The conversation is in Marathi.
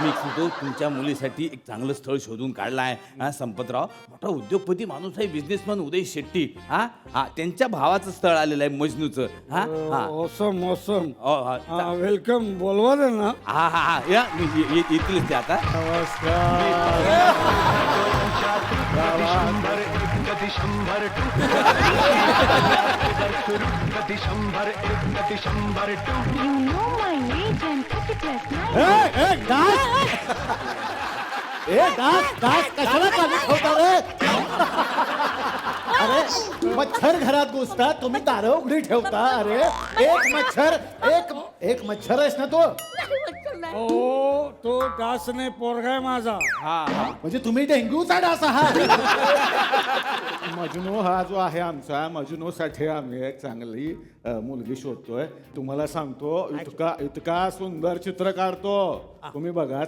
मी सुद्धा तुमच्या मुलीसाठी एक चांगलं स्थळ शोधून काढलाय. हा, संपतराव मोठा उद्योगपती माणूस आहे, बिझनेसमॅन उदय शेट्टी. हा हा, त्यांच्या भावाचं स्थळ आलेलं आहे मजनूचं. हा हा मौसम मौसम हा वेलकम बोलवा दे ना. हा हा या येतीलच ते आता. You know my age and 30 plus 9. कशाला चालू ठेवता रे? अरे मच्छर घरात घुसतात, तुम्ही दारं उघडी ठेवता. अरे एक मच्छर आहेस ना तो. ओ तो दासने पोरगाय माझा. हा हा म्हणजे तुम्ही डेंग्यूचा डास आहात. मजनू हा जो आहे आमचा, मजनूसाठी आम्ही एक चांगली मुलगी शोधतोय. तुम्हाला सांगतो, इतका सुंदर चित्र काढतो, तुम्ही बघा.